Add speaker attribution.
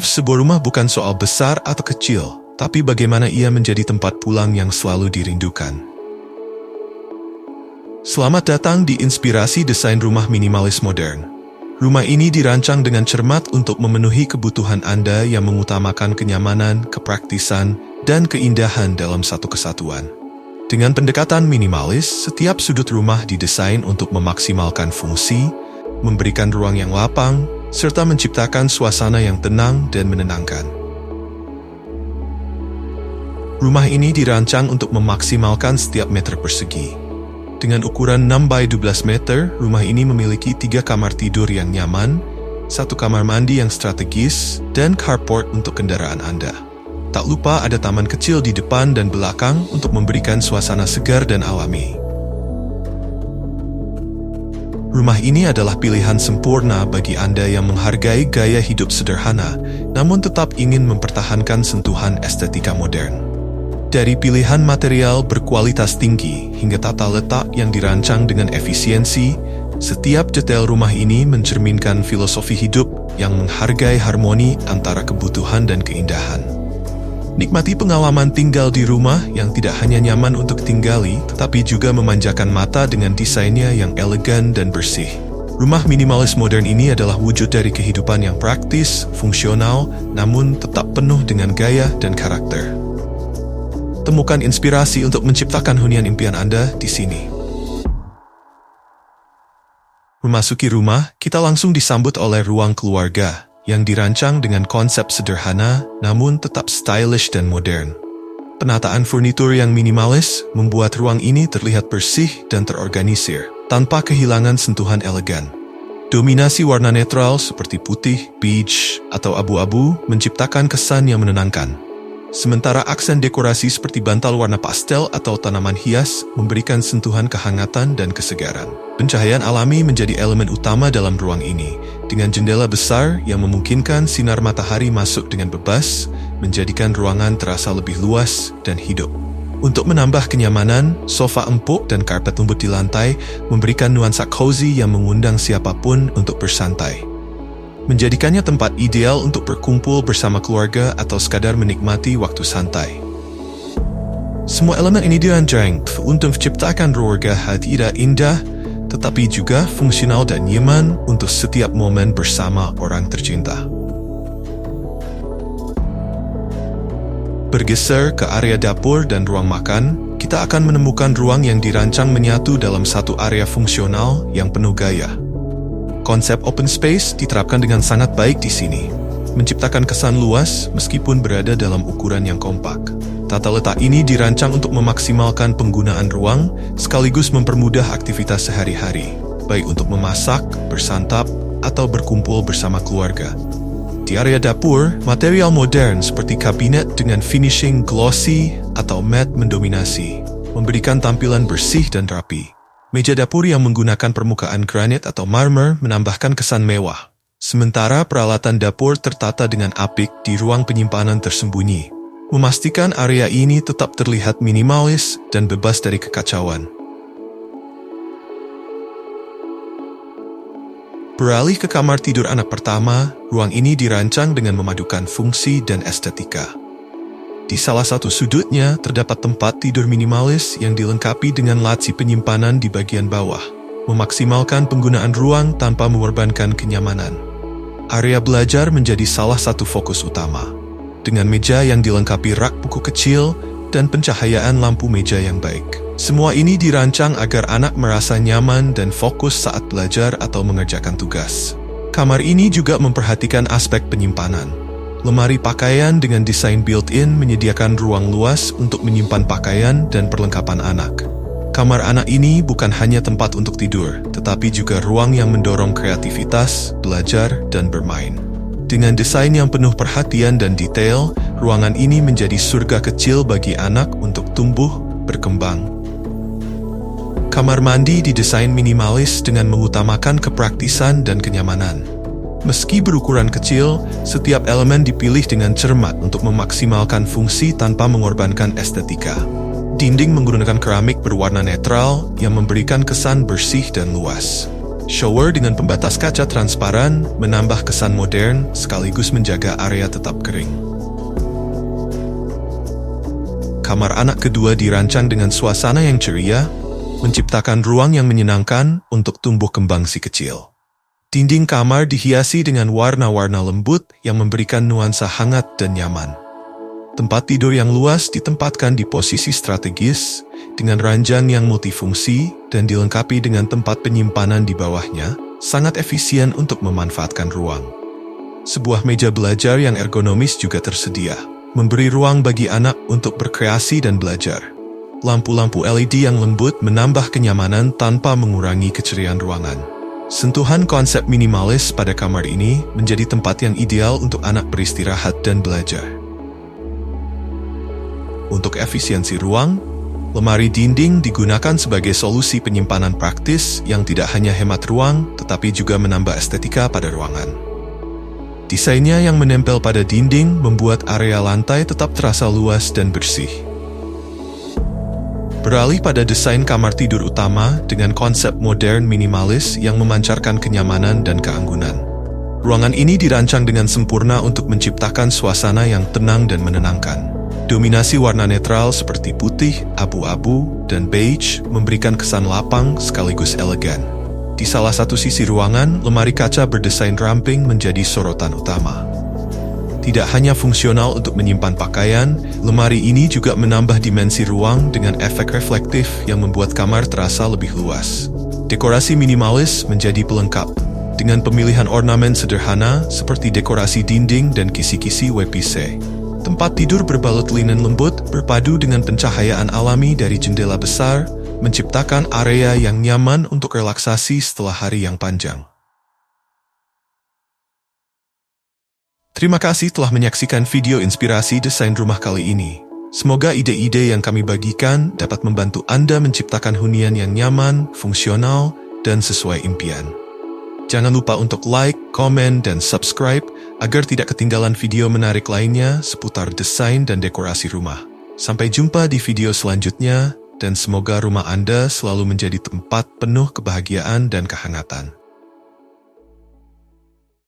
Speaker 1: Sebuah rumah bukan soal besar atau kecil, tapi bagaimana ia menjadi tempat pulang yang selalu dirindukan. Selamat datang di Inspirasi Desain Rumah Minimalis Modern. Rumah ini dirancang dengan cermat untuk memenuhi kebutuhan Anda yang mengutamakan kenyamanan, kepraktisan, dan keindahan dalam satu kesatuan. Dengan pendekatan minimalis, setiap sudut rumah didesain untuk memaksimalkan fungsi, memberikan ruang yang lapang, serta menciptakan suasana yang tenang dan menenangkan. Rumah ini dirancang untuk memaksimalkan setiap meter persegi. Dengan ukuran 6 by 12 meter, rumah ini memiliki 3 kamar tidur yang nyaman, 1 kamar mandi yang strategis, dan carport untuk kendaraan Anda. Tak lupa ada taman kecil di depan dan belakang untuk memberikan suasana segar dan alami. Rumah ini adalah pilihan sempurna bagi Anda yang menghargai gaya hidup sederhana, namun tetap ingin mempertahankan sentuhan estetika modern. Dari pilihan material berkualitas tinggi hingga tata letak yang dirancang dengan efisiensi, setiap detail rumah ini mencerminkan filosofi hidup yang menghargai harmoni antara kebutuhan dan keindahan. Nikmati pengalaman tinggal di rumah yang tidak hanya nyaman untuk tinggali, tetapi juga memanjakan mata dengan desainnya yang elegan dan bersih. Rumah minimalis modern ini adalah wujud dari kehidupan yang praktis, fungsional, namun tetap penuh dengan gaya dan karakter. Temukan inspirasi untuk menciptakan hunian impian Anda di sini. Memasuki rumah, kita langsung disambut oleh ruang keluarga yang dirancang dengan konsep sederhana namun tetap stylish dan modern. Penataan furnitur yang minimalis membuat ruang ini terlihat bersih dan terorganisir, tanpa kehilangan sentuhan elegan. Dominasi warna netral seperti putih, beige, atau abu-abu menciptakan kesan yang menenangkan. Sementara aksen dekorasi seperti bantal warna pastel atau tanaman hias memberikan sentuhan kehangatan dan kesegaran. Pencahayaan alami menjadi elemen utama dalam ruang ini, dengan jendela besar yang memungkinkan sinar matahari masuk dengan bebas, menjadikan ruangan terasa lebih luas dan hidup. Untuk menambah kenyamanan, sofa empuk dan karpet lembut di lantai memberikan nuansa cozy yang mengundang siapapun untuk bersantai, menjadikannya tempat ideal untuk berkumpul bersama keluarga atau sekadar menikmati waktu santai. Semua elemen ini dirancang untuk menciptakan ruang hadirah indah, tetapi juga fungsional dan nyaman untuk setiap momen bersama orang tercinta. Bergeser ke area dapur dan ruang makan, kita akan menemukan ruang yang dirancang menyatu dalam satu area fungsional yang penuh gaya. Konsep open space diterapkan dengan sangat baik di sini, menciptakan kesan luas meskipun berada dalam ukuran yang kompak. Tata letak ini dirancang untuk memaksimalkan penggunaan ruang sekaligus mempermudah aktivitas sehari-hari, baik untuk memasak, bersantap, atau berkumpul bersama keluarga. Di area dapur, material modern seperti kabinet dengan finishing glossy atau matte mendominasi, memberikan tampilan bersih dan rapi. Meja dapur yang menggunakan permukaan granit atau marmer menambahkan kesan mewah, sementara peralatan dapur tertata dengan apik di ruang penyimpanan tersembunyi, memastikan area ini tetap terlihat minimalis dan bebas dari kekacauan. Beralih ke kamar tidur anak pertama, ruang ini dirancang dengan memadukan fungsi dan estetika. Di salah satu sudutnya terdapat tempat tidur minimalis yang dilengkapi dengan laci penyimpanan di bagian bawah, memaksimalkan penggunaan ruang tanpa mengorbankan kenyamanan. Area belajar menjadi salah satu fokus utama, dengan meja yang dilengkapi rak buku kecil dan pencahayaan lampu meja yang baik. Semua ini dirancang agar anak merasa nyaman dan fokus saat belajar atau mengerjakan tugas. Kamar ini juga memperhatikan aspek penyimpanan. Lemari pakaian dengan desain built-in menyediakan ruang luas untuk menyimpan pakaian dan perlengkapan anak. Kamar anak ini bukan hanya tempat untuk tidur, tetapi juga ruang yang mendorong kreativitas, belajar, dan bermain. Dengan desain yang penuh perhatian dan detail, ruangan ini menjadi surga kecil bagi anak untuk tumbuh, berkembang. Kamar mandi didesain minimalis dengan mengutamakan kepraktisan dan kenyamanan. Meski berukuran kecil, setiap elemen dipilih dengan cermat untuk memaksimalkan fungsi tanpa mengorbankan estetika. Dinding menggunakan keramik berwarna netral yang memberikan kesan bersih dan luas. Shower dengan pembatas kaca transparan menambah kesan modern sekaligus menjaga area tetap kering. Kamar anak kedua dirancang dengan suasana yang ceria, menciptakan ruang yang menyenangkan untuk tumbuh kembang si kecil. Dinding kamar dihiasi dengan warna-warna lembut yang memberikan nuansa hangat dan nyaman. Tempat tidur yang luas ditempatkan di posisi strategis, dengan ranjang yang multifungsi dan dilengkapi dengan tempat penyimpanan di bawahnya, sangat efisien untuk memanfaatkan ruang. Sebuah meja belajar yang ergonomis juga tersedia, memberi ruang bagi anak untuk berkreasi dan belajar. Lampu-lampu LED yang lembut menambah kenyamanan tanpa mengurangi keceriaan ruangan. Sentuhan konsep minimalis pada kamar ini menjadi tempat yang ideal untuk anak beristirahat dan belajar. Untuk efisiensi ruang, lemari dinding digunakan sebagai solusi penyimpanan praktis yang tidak hanya hemat ruang, tetapi juga menambah estetika pada ruangan. Desainnya yang menempel pada dinding membuat area lantai tetap terasa luas dan bersih. Beralih pada desain kamar tidur utama dengan konsep modern minimalis yang memancarkan kenyamanan dan keanggunan. Ruangan ini dirancang dengan sempurna untuk menciptakan suasana yang tenang dan menenangkan. Dominasi warna netral seperti putih, abu-abu, dan beige memberikan kesan lapang sekaligus elegan. Di salah satu sisi ruangan, lemari kaca berdesain ramping menjadi sorotan utama. Tidak hanya fungsional untuk menyimpan pakaian, lemari ini juga menambah dimensi ruang dengan efek reflektif yang membuat kamar terasa lebih luas. Dekorasi minimalis menjadi pelengkap, dengan pemilihan ornamen sederhana seperti dekorasi dinding dan kisi-kisi WPC. Tempat tidur berbalut linen lembut berpadu dengan pencahayaan alami dari jendela besar, menciptakan area yang nyaman untuk relaksasi setelah hari yang panjang. Terima kasih telah menyaksikan video inspirasi desain rumah kali ini. Semoga ide-ide yang kami bagikan dapat membantu Anda menciptakan hunian yang nyaman, fungsional, dan sesuai impian. Jangan lupa untuk like, komen, dan subscribe agar tidak ketinggalan video menarik lainnya seputar desain dan dekorasi rumah. Sampai jumpa di video selanjutnya, dan semoga rumah Anda selalu menjadi tempat penuh kebahagiaan dan kehangatan.